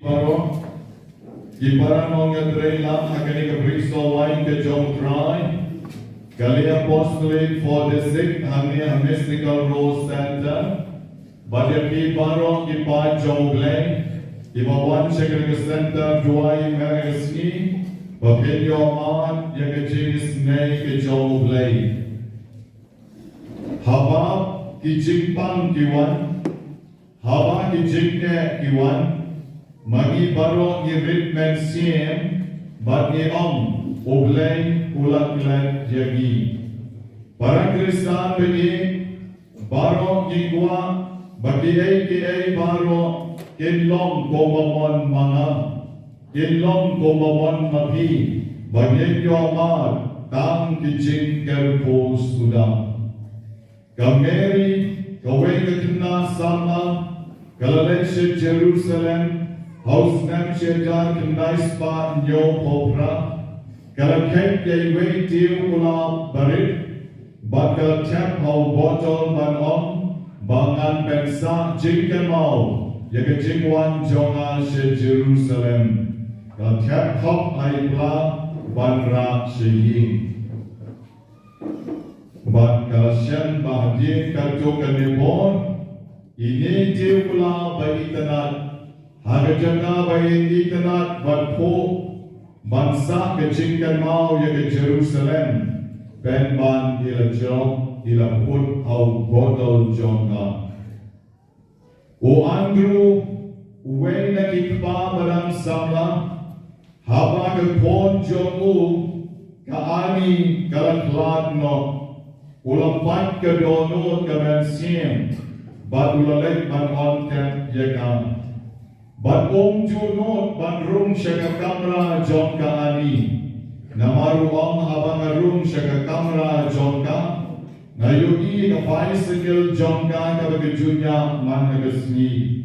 Paro, Iparanong at Rayla, Hakanika Bristol Wine, the John Cry, Gali Apostolate for the Sick, Hania Mystical Rose Center, Badaki Paro, Ipa John Glen, Imawan Shakanika Center, Duai Maragasni, Papilio Man, Yakajis Nay, John Glen. Haba, Kijipang Kiwan, Haba Kijipne Kiwan, Magi baro ni ritmen siem, bat ni om, uglay ulak-ulat yagi. Para Kristan bagi baro gigwa, bagi ay baro kinlong komamon mga, kinlong komamon mapi, bagi yomar tang kijing kerpos udang. Kameri kaway katina sama, kalalensya Jerusalem. House Namshir Jan Kendai Spa Nyo Popra Kalakek Ye Wei Tiu Kula Barit Bakal Tap Hau Botol Ban Om Bangan Bensa Jingkan Mau Yaka Jingwan Jonga She Jerusalem Kal Tap Hop Aipla Ban Ra She Yin Ban Kalasyan Bahadin Kato Kanipon Ini Tiu Kula Baitanat Hagajana bayin ikanat badpo bansa kecingkan mau ya ke Jerusalem ben ban ila jog ila put au botol jonga o Andrew uwe na ikpa barang samla haba ke pon jongu ka ani kalaklat no ulampat ke dono ke mensiem bad ulalek ban ontet yakan Ban om junot ban rum syaka kamera jonka ani namaru om habang rum syaka kamera jonka nayuki ka bicycle jonka ka bagejunya man nagasni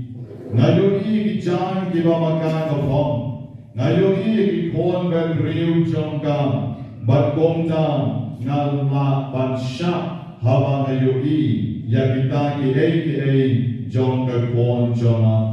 nayuki ki jan ki bamaka ka pom nayuki ki kon ben riu jonka ban komta nalma ban sha habang nayuki yakita ki jonka kon jonka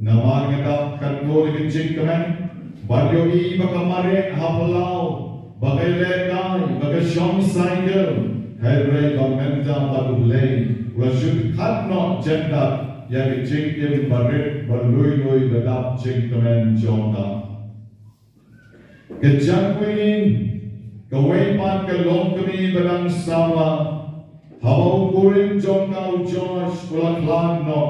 Namar ngata kantor kencing kemen, badio I bakamare hapalau, bagai lekai, bagai shom cycle, hairai gomenta badulay, wajud katno jenda, yang kencing im barit balui badap cing kemen jonga. Kejangkuin, kawaipan kelong kami badang sama, habau kuring jonga ujosh kulaklan no.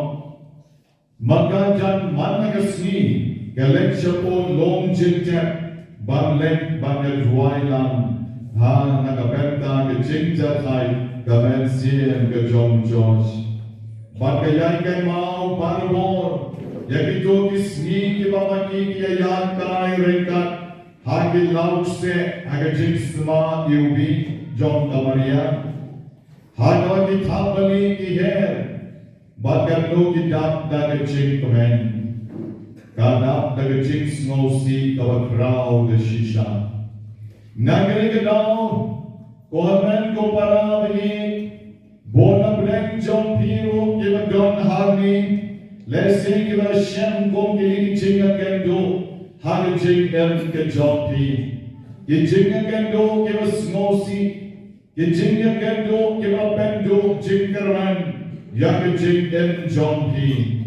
Maka jan mana kesni kelek siapun long jinjat banglek banyak ruailan ha nakabenta ke jinjat hai kamen siem ke jom josh ban kayai kai mau barbor yakito kisni ki bamaki ki ayat kai rekat hagi lauk se aga jinsma yubi jom kamaria hagawa ki thapali ki her Bagan lo kita daga cing kemen, kadap daga cing snosi kawat rau de shisha. Nagari kedau, kohamen ko para bagi, bona breng jom piru kiba don harni, lesi kiba shem kong kili cing kendo, hari cing el ke jom pi, ki cing kendo kiba snosi, ki cing kendo kiba pendo cing keran. Yang kecil dan jompi,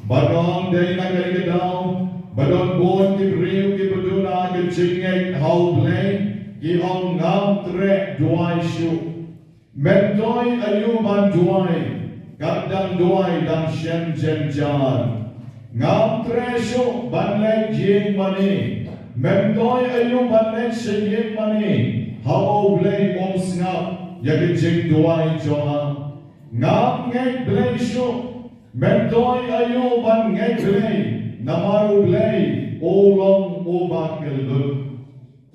badong dari negara kedau, badong bon kibriu kibuduna kecingek hau bleng, kihong ngam trek duai syu, mentoi ayuman duai, kadang duai dan shen jenjar, ngam trek syu banlek jeng mani, mentoi ayuman lek shen mani, hau bleng om ngap, yang kecil duai johan. Ngam ngay blay syo, mentoy ayo ban ngay blay, namaru blay, olong obak kelbuk.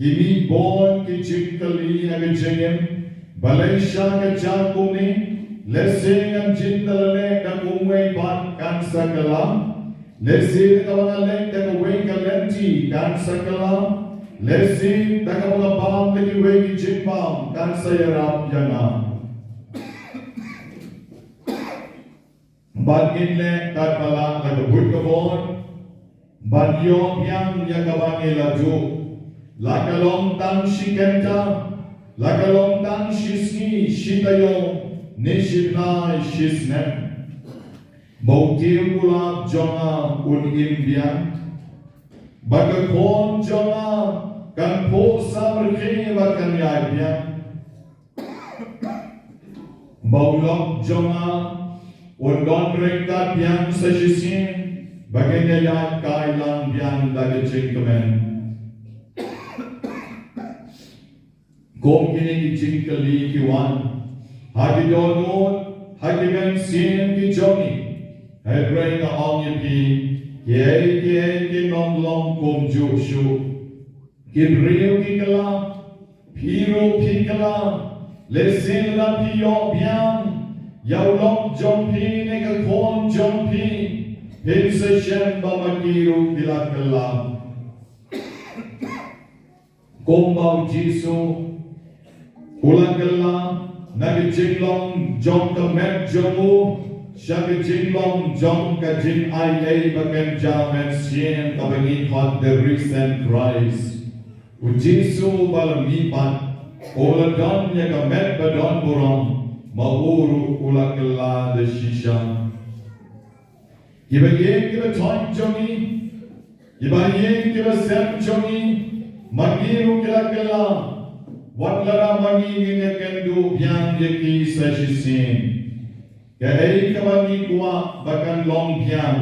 Kini bon ki chikali agajayem, balay siya ka jakumi, lesing ang jintalale ka kumway bat kan sa kalam, lesing ka mga lek ka kaway ka lenti kan sa kalam, lesing ka mga bam na kiway ki jimbam kan sa yarap yana. Bagin le kat malak kat bud kabon Banyo yang yakabangi laju, lakalong tang shikenta, lakalong tang shisni shitayo, nishipnai shisnem. Bautir gulab jonga un imbian, bagakon jonga kan po samarke bakan yaibian. Baulok jonga un don mereka biang sesisien. Bagainya yat kailang biang dagi jingkemen. Kong kini jingkeli kiwan. Hagi donut, hagi men sien ki jongi. Hebrai ka ong yipi. Kiai ki nong long kum juk shu. Kibriu ki kala. Piru ki kala. Lesin la piyo biang. Yau long jompi ne ka kon jompi. Hinsesyen bamakiru kilakala. Kumbau Jisu ulakala nagijinglong jong kamet jomu shagijinglong jong kajin ay bagan jamen sien kabangit hot the recent Christ. Ujisu balamipan uladon ya kamet badon burong mauru ulakala de shisha. Iba yen kiba toy jongi, iba yen kiba sem jongi, magiru kila kila, watlara magi ne kendu biang yeki sashisin. Kaya kaba ni kuwa bakan long biang,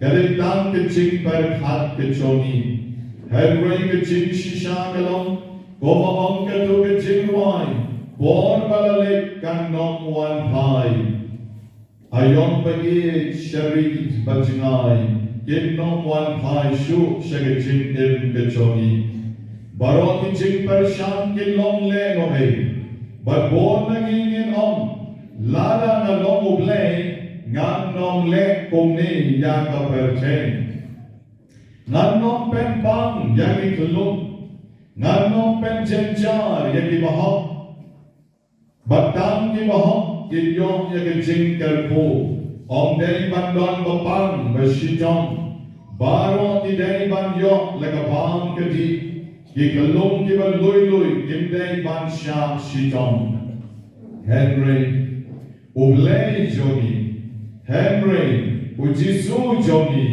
kaya tang kecing per hat kecongi, hebrai kecing shisha kalong, koma ong katu kecing wai, bor balalik kan nong wan pai. Ayong bagi syarik bajngai, kinong wan pai shu syagajin im kecongi. Baro kijing persyang kinong le ngohe, babon nangingin om, lada na long uble, ngan nong le kumni yaka perchen. Ngan nong penpang yaki kelung, ngan nong penjenjar yaki bahok, batang ki bahok, Kinyong ya kejing kerpo, om dari bandon bapang bersitong, baro ti dari banyo lekabang kedi, kikelung kiba lui kim dari ban syak sitong. Henry, ublei jogi, Henry, ujisu jogi,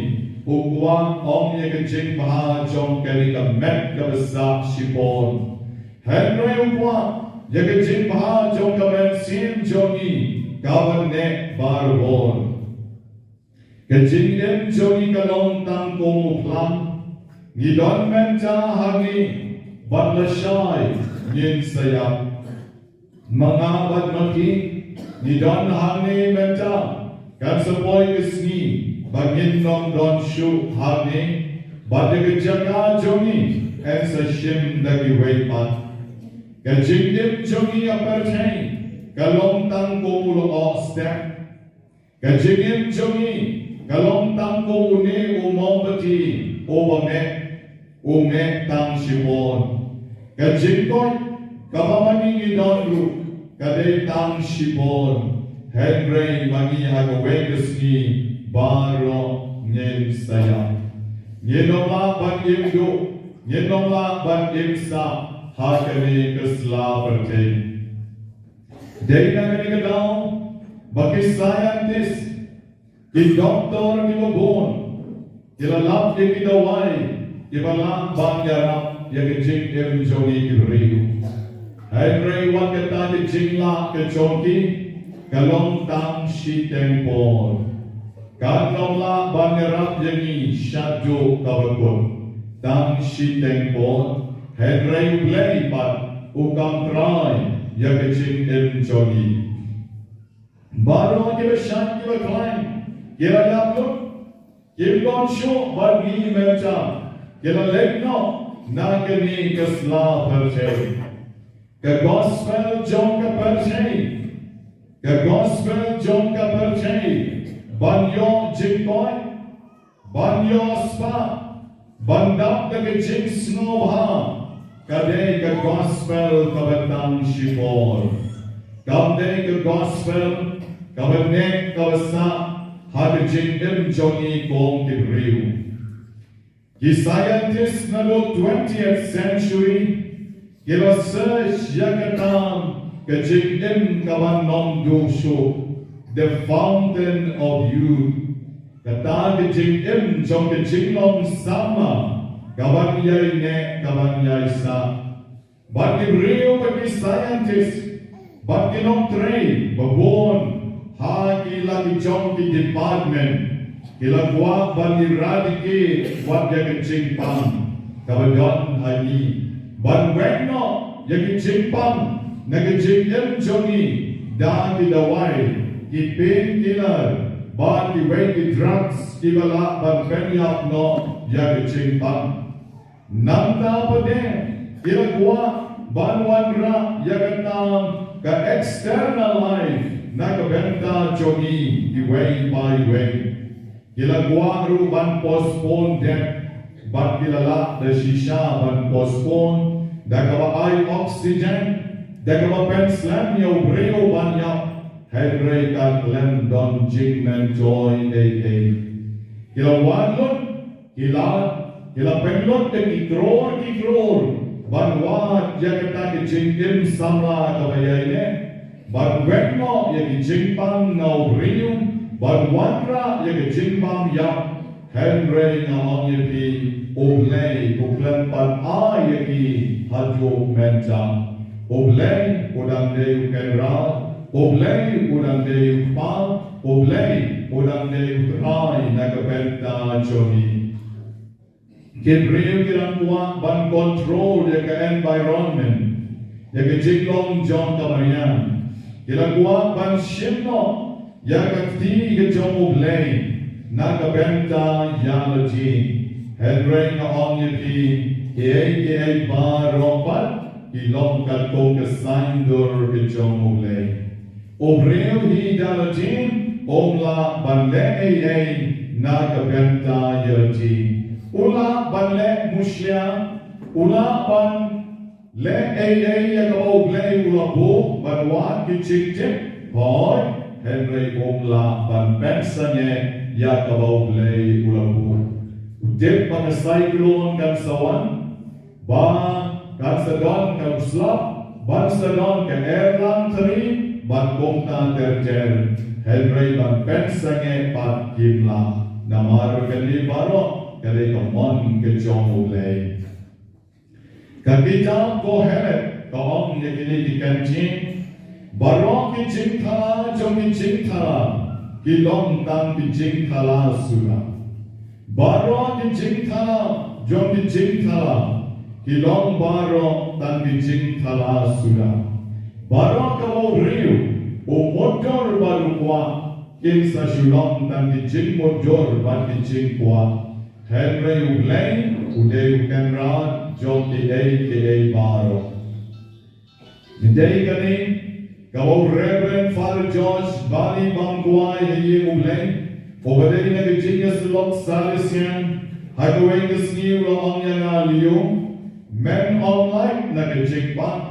ukuang om ya kejing baha jong kedi kemet kebesak sipon. Henry ukuang, Jaga jin baha jong kamen sim jongi kawan nek barbon. Kejing dem jongi kalong tang komu plam. Ngidon menta hangi batlashay yin sayap. Mga batmaki ngidon hangi menta kan sepoy kesni bagin nong don shu hangi badaga jaga jongi en sa shim dagi weipat. Kajingdim jongi apartain, kalong tang kumulo o step. Kajingdim jongi, kalong tang kumune umombati, ume tang shibon. Kajingkoy, kapamaning idonru, kadai tang shibon. Henry magi hagawegas ni baro ngin saya. Nyenoma ban imdo, nyenoma ban imsa. Hakani kesla percaya. Dari negara kedau, bagi saintis, di doktor di babon, kila lap yang kita wai, kila lap banjarap yang kecing em jongi kiberiu. Henry wan kata kecing la kecongi, kalong tang si tempor. Kalong la banjarap yang ni syadjo kawakun, tang si tempor. Henry ublei pat ukam try ya kecing em jongi. Baru kita syak kita klaim, kita dapat, kita langsung bagi mereka, kita lekno nak ni kesla percaya. Ke gospel jom ke percaya, ke gospel jom ke percaya. Banyo jingkoy, banyo spa, bandap ke kecing snowha. Kadai ke gospel kabatang shipor, kadai ke gospel kabat กวสะหากจิงเอ็มจงอีกองกิบริว Ki scientists na do 20th century, kila search yakatam kajigim kawan nom dusho, the fountain of youth. Kata kajigim jom kajinglom sama, kawan yai ne, kawan yai sa. Bagi real bagi scientists, bagi nom train, babon, ha kila ki jom ki department. Kila kuat bagi radiki buat dia kecimpang kawajan hari ban weno dia kecimpang na kecimpang jongi dan didawai ki painkiller ban ki weight drugs ki bala ban penyap no dia kecimpang nanda pade kila kuat ban wanra dia katam ka external life na kabenta jongi ki way by way. Kila gua ban postpone death, but kila la the shisha ban postpone, da kawa ai oxygen, da kawa penslam yo breo ban ya, Henry kan lem don jing men joy day. Kila wan kila penlot de kikror, ban wat jakata ki jingim sama kawaya ne, ban wenno ya ki jingpang na breo. But wandra yang jimbang yang Henry na onyepi oblay uklempan ayaki hadjo menta oblay udang de ukera oblay udang de ukpa oblay udang de utrai nakapenta jogi Gabriel kirang kuat ban control yang ke environment yang ke jinglong John kamayan kirang kuat ban shimno Yakati kejom oblay nakabenta yalaji Henry na onyepi e baropat ilong katong kesandur kejom oblay obreo hi dalajin omla banle nakabenta yalaji ula banle musya ula ban le yakaw oblay ula bu banwat kichikchik hoy Henry omla ban pensanya ya kabau blay ulabu. Udip pada cyclone kan sawan, ba kan sedon kan slap, ban sedon kan erlang teri, ban kongta terjer. Henry ban pensanya pat kimla, namar kali baro kali kamon ke jong blay. Kakita ko helet, kaong yakini di kanjing. Barok ki jingthala jom ki jingthala ki long tang ki jingthala sura. Barok ki jingthala jom ki jingthala ki long barok tang ki jingthala sura. Barok kau riu o motor baru kuat kin sa shulong tang ki jing motor ban ki jing kuat. Henry ublay udai ukenra jom ki ay barok. Midday kani Kau Rev.Fr George Bali Bangguai Hiye Ublay Obadai na Virginia Sulok Salesian Hagaway Kasniwa Ongya Leo Men of Light na Kajingpan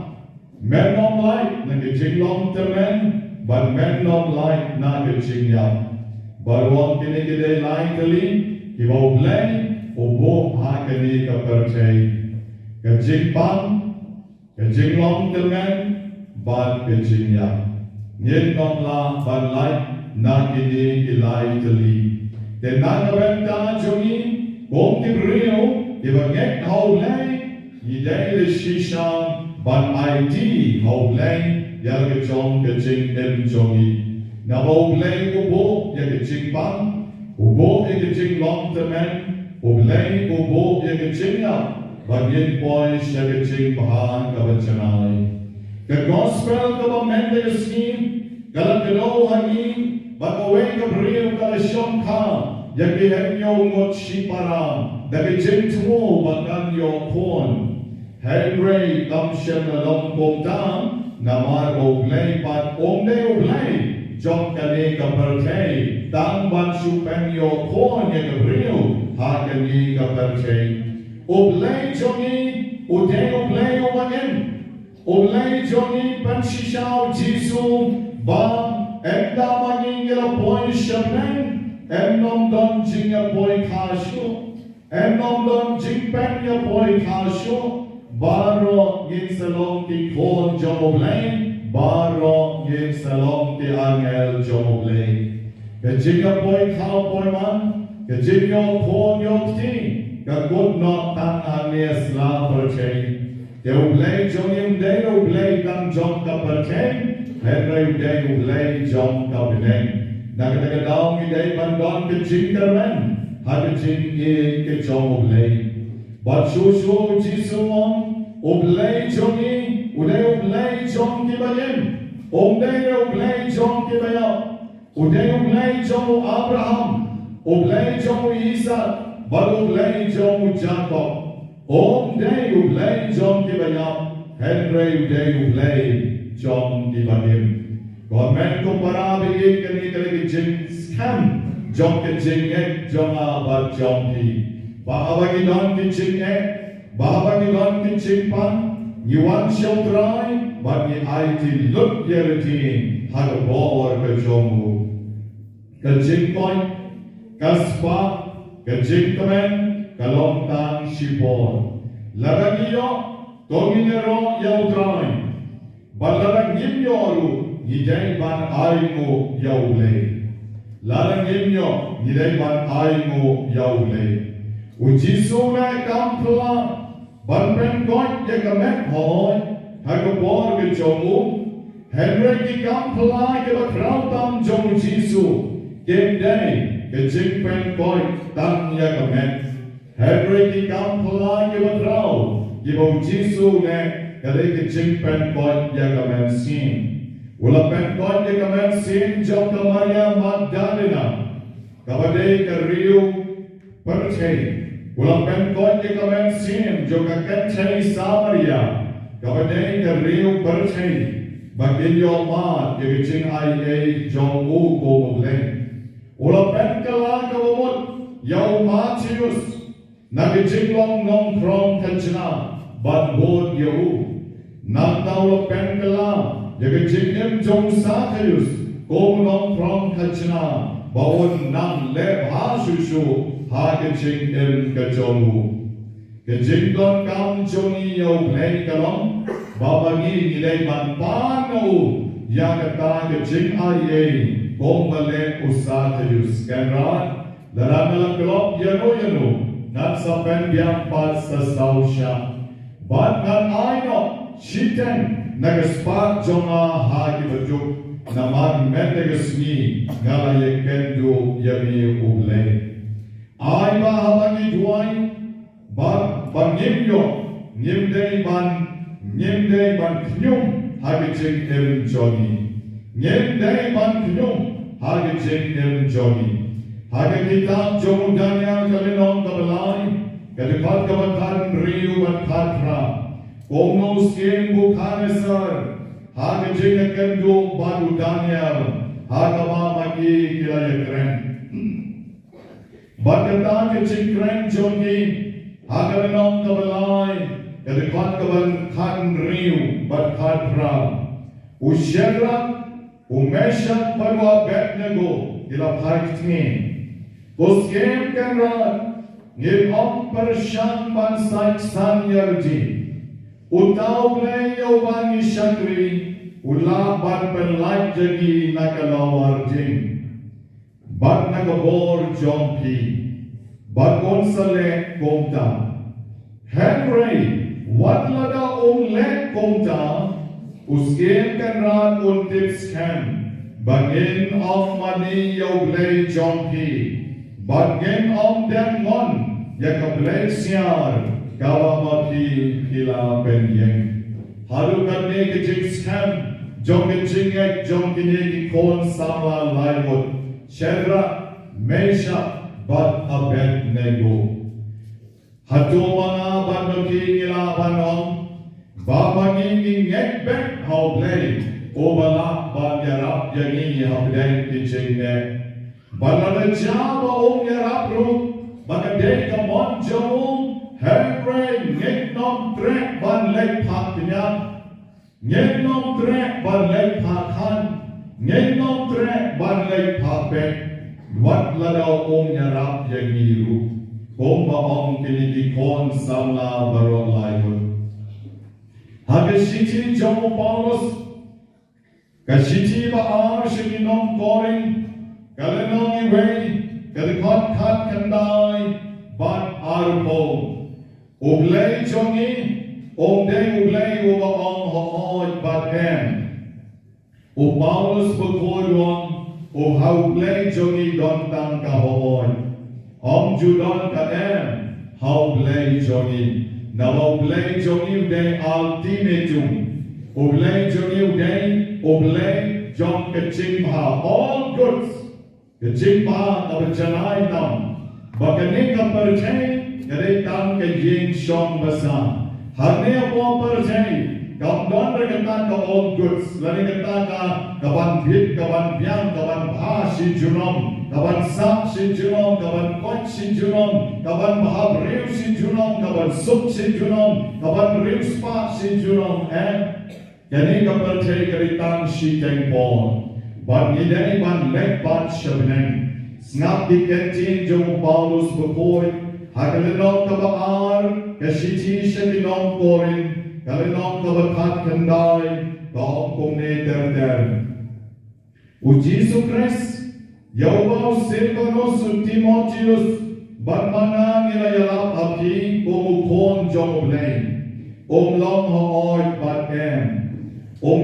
Men of Light na Kajinglong Temen But Men of Light na Kajingyam Barwang Kinikiday Light Kali Kiba Ublay Obo Hakani Kapertay Kajingpan Kajinglong Temen Ban Virginia, Yen Nomla Ban Light Nakini Ilai Tali. The Nakabenta Jogi, Bom Rio, Ibanget Howlay, Yidai the Shisha, Ban ID Howlay, Yagachong Kajing M Jogi. Nabowlay Ubo, Yagaching Ban, Ubo Yagaching Long Temen, Ublay Ubo Yagaching Ban Yen Boy Yagaching Bahan Kavachanai. The gospel government is scheme, Galakano Hangin, Bakaway Gabriel Kalashon Ka, Yakihenyo Mot Shipara, the Gijintuo Baganyo Pon, Henry Kamshem Along Bogdan, Namar Oblay, but Omde Oblay, John Kaneka Pertay, Dan Banshu Penyo Pon Gabriel, Hakani Kaperte, Oblay Johnny, Ude Oblay Omagen. Olay Johnny Panshishao Jisu Ba Enda Maningila Boy Shaman Endom Don Jinga Boy Kashu En nom don jingpen ya boy kasho baro ngin salong ki kon jomoblay baro ngin salong ki angel jomoblay. Kajinga boy kao boy man kajinga kon yok ti kagod no tang anies la percay. Keublay jongim day ublay tang jong ka percay. Henry day ublay jong ka bineng. Nagadagadaw day bandon kajinga men. Had jing ye ke jong oblay, but shushu jisuon oblay jongi, uday oblay jong ki bayim, oblay oblay jong ki bayam, uday oblay jong Abraham, oblay jong Isaac, but oblay jong Jacob, oblay oblay jong ki bayam, Henry uday oblay jong ki bayim. Government ko para bigay kani jing scam. Jom ke jing ek jom abat jom hi. Bahawagi don ki jing ek, bahawagi don ki jing pan. Yuan shall try, but ni IT look yerati had a bor ke jomu. Ke jing point, ke spa, ke jing kamen, ke long tang shipon. Lagagio, toginero yau try. But lagagim yoru, yidai ban aimu yau lay. Larang imyo nilai ban aimu yaule. Ujisu na kampla ban pen koi ya kamet hoy hagapor ke jomu Henry ki kampla ke bakrautam jom Jisu game day ke jing pen koi tang ya kamet Henry ki kampla ke bakrau ke bau Jisu ne kale ke jing pen koi ya kamet sin. Ula penton je kamen sin jom ka Maria Magdalena kabadai ka riu percay. Ula penton je kamen sin jom ka kentay Samaria kabadai ka riu percay. Bagin yo ma ke jing ai jom u ko mubleng. Ula pen kala ka umut yau Matius na ke jing long nong krong kachna ban bod yau. Nang tau pen kala Jaga jingem jong Sakeus, kong nong from kachna, bawon nang lep ha susu, ha ke jingem kajomu. Ke jingdon kam jongi yau play kalong, babangi nilai man pano, ya kata ke jing aye, kong bale usakeus. Kenran, larang kelop yano, nat sa pen biang pas sa sausya. Bat ngan aino, shiten, nagaspat jonga hagi bajuk naman mendegasni ngalaye kendo yami ublay. Ay bahabangi duay bangimyo ngimday ban knyum hagi jing erim joni. Ngimday ban knyum hagi jing erim joni. Hagi kitab jomu Daniel kalinong kabalay kadipat kabatan riu ban katra. Kono skin bukhanesar, hage jing kendo badu Daniel, hagama magi kilaya kren. Bagata ke jing kren jongi, hagalenong kabalay, kadikot kaban kan riu bad kadra. Ushedra, umeshat padwa Abednego kilapay tingin. Kuskim kanran, ngilom persyan bansay san yarji. Utau play yawan isyakri, ulaban perlaj jagi nakalawar jing. Bat nakabor jompi, bat konsale komta. Henry, wat lada le komta, usgem kanran tips kem. Bagin of mani yaw play jompi, bagin of demon, yakablay siyar. Kawamati hila penyeng. Haru karne ke jing scam, jom ke jing ek jom kine ki kon sama laimut. Shedra, Mesha, bat Abednego. Hatu mga banoti nila banom, babangin ingek bek hau play, o balak bagyarap yangi hapden ki jing ek. Balala jaba yarap ru, bagadek ka mon jamum, Henry ngeknom trek ban lek paknya, ngeknom trek ban lek pakhan, ngeknom trek ban lek pakpek, wat ladau nyarap yang niru, kong ong kinikikon sama baron layo. Hagashiti John Paulus, Kashiti ba shininong koring, kalenong iway, kadikot kat kanday, bat arpo. Uglay jongi, day uglay uba ong hooy bat em. O Paulus bukoyong, o hauglay jongi don tang kahooy. Om judon ka em, hauglay jongi. Nawauglay jongi uday ultimatum. Uglay jongi uday, uglay jong kachimha. All goods, kachimha kabajanay tam. Baganing kaparchay, kaday tam kaying syong basa. Hagni ako parchay, kamdon regatan ka all goods. Lari kata ka, kaban bit, kaban biyang, kaban bha si junom. Kaban sak si junom, kaban kot si junom, kaban bahab riu si junom, kaban sup si junom, kaban riu spa si junom. Kani kaparchay karitang si kengpon. Ban idani ban lek ban shabneng. Snap di kentin jong Paulus bukoy. Hagalinong kabaar, kasiti siya dinong korin. Kalinong kabakat kanday, kaong kong neterder. O Jesus Christ, Yaubau Silvanus Timotheus Batmanang ilayalap api kumukon jong ublay long hooy batem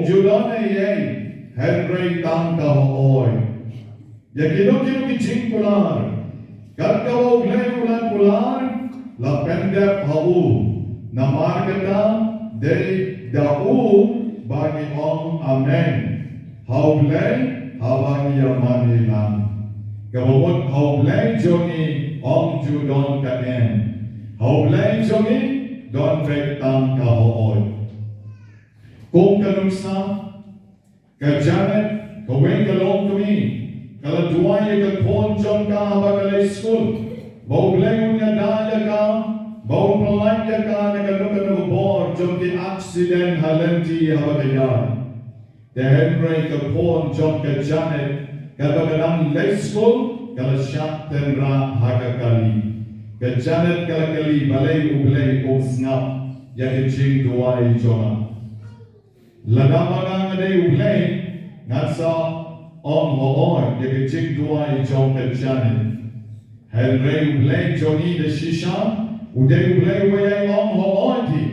Judan ay Henry tang kahooy Yakino kiching pular Katkaw ublay ulan pular Lapendep hau Namargata day dau bagi ong amen Haublay habang yaman ilang. Kababot haublay jongi ong judon kaen. Haublay jongi don vektang kahooy. Kung kanungsa, kajanet, kaweng kalong kami, kalatuay kakpon jong ka habagalay school, baublay unya daya ka, baupalanya ka naganukanubor jong ki accident halenti habagayay. Henry kapon John kajanet kabaganang lay school kalasyak tenra hagakali kajanet kalakali balay ublay snap yakijing duay jona ladamanang aday ublay nasa on hooy yakijing duay John kajanet Henry ublay joni de shisha uday ublay wayay on hooy di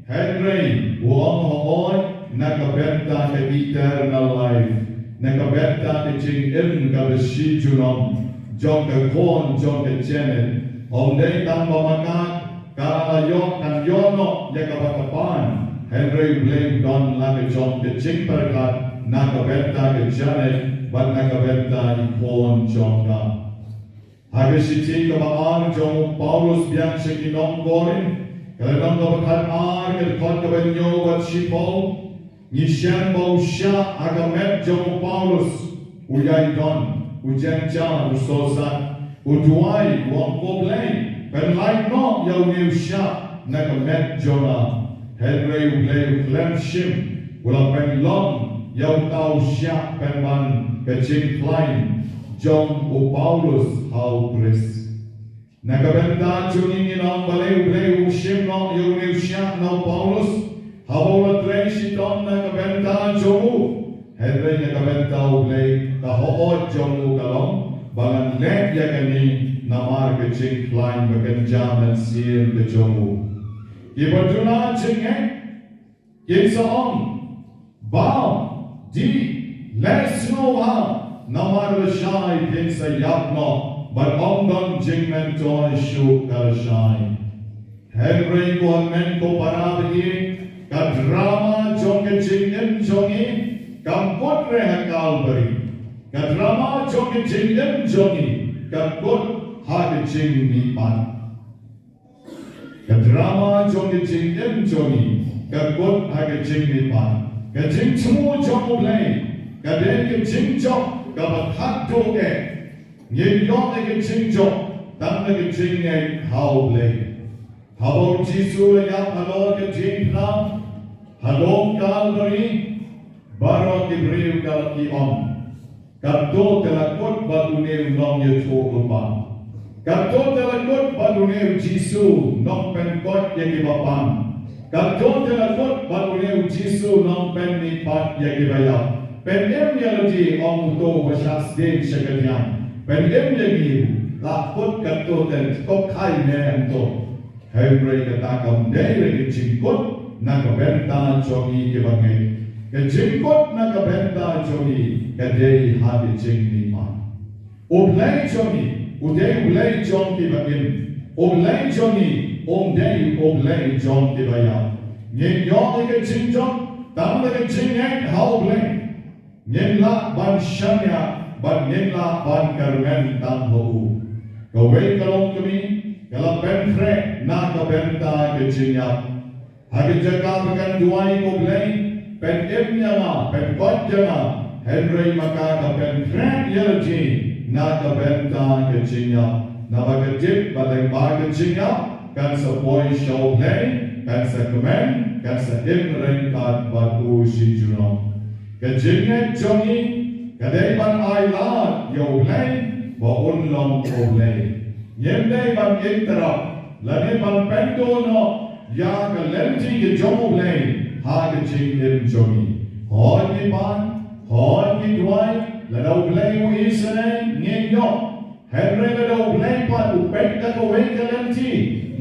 Henry on hooy nakabenta ka eternal life, nakabenta ka jing ka besi junom, jong ka kon, jong ka jenet, day tang pamakat, kalayok ng yono, yakabakapan, Henry Blake don lang ka jong ka jing perkat, nakabenta ka jenet, but nakabenta ikon jong ka. Hagasiti ka maan jong Paulus biang siya kinongkorin, kalanong kabakat kalakot ka ba nyo at sipol, Nisyan bau siya agamet jong Paulus uyay don ujan jan usosat uduay wong koblay penlay no yaw niw siya nagamet jona Henry ublay uklemshim wala penlong yaw tau siya penman kaching klein jong o Paulus hau Chris nagabenta junin inang balay ublay ushim no yaw niw siya no Paulus Habang na si Tom na kabenta jomu, Henry na kabenta ublay, kahood jomu kalong, bangan lek ya kani na marketing klein bagan jaman sir ke jomu. Ibaduna jengek, kinsa on, bao, di, les no ha, na marlashay kinsa yapno, but don jingmen toy shu kalashay. Henry ko men ko parabi Kadrama jong kejingem jongi kampot reha Calvary. Kadrama jong kejingem jongi kampot ha kejing nipan. Kadrama jong kejingem jongi kampot ha kejing nipan. Kejing semua jong ulay. Kadang kejing jong kabat doke. Ngilyon kejing jong tang kejing ay haulay. Habang Jisu ayat halor kejing lang. Halong Calvary, barot ibriw kalakion. Kadto telakot badunew nong yato upa. Kadto telakot badunew Jesus. Jisu nong pen kot yang kibapang. Kadon telah kot baluneu Jisu nong pen nipat yang kibayap. Pen emyologi om to bersas dek sekalian. Pen emyologi lakot katoten kok kai ne to. Hebrew kata kam dari jingkot nak benta jogi kibangai. Kejingkot nak benta jogi kadai hadi jing nipat. Oblai jogi, ulai jong kibagin. Oblai jogi, day oblai jong kibaya. Nyen yong ke jingjong, tam ke jingeng hau oblai. Nyen la ban shanya, ban nyen la ban karmen tam hau. Kawai kalong kami, kalau Rev.Fr nak benta ke jingyap. Hagi jaga bukan duai oblai, pen emnya ma, pen kot jama. Henry maka Rev.Fr yelji nak benta ke jingyap. Nabagajib balai bagajingap kan sepoi show play kan sekemen kan seimren kat batu si junong kejingat jongi kadai ban ailat yo play bo unlong o play nyemdai ban interap lani ban pento no ya ka lenti ke jomo play ha ke jingim jongi hoi ni ban hoi ni duai ladau play u isane nyenyo Henry ladau lepat upek tak kawai kalanti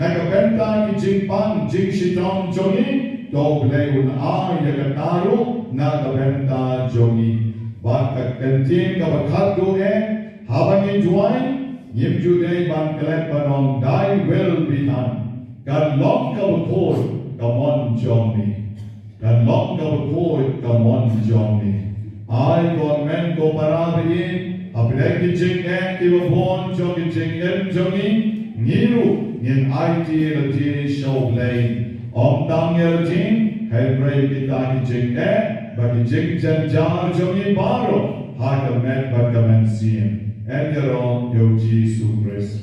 nak benta ki jingpang jing sitong jongi do bleun a ya kataru nak benta jongi bat kantin ka bakhat do habangi juai yim judai ban kelep panong dai will be done kan long ka bukor kamon jongi kan long ka bukor kamon jongi ai kon men ko parabi apilai kijing kibapon jong kijing jongi ngiru ngin IT lati show play om tang yeltin Hebrew kita kijing bagi jing jar jongi baro haka met bagaman siem en yero yo Jesus Christ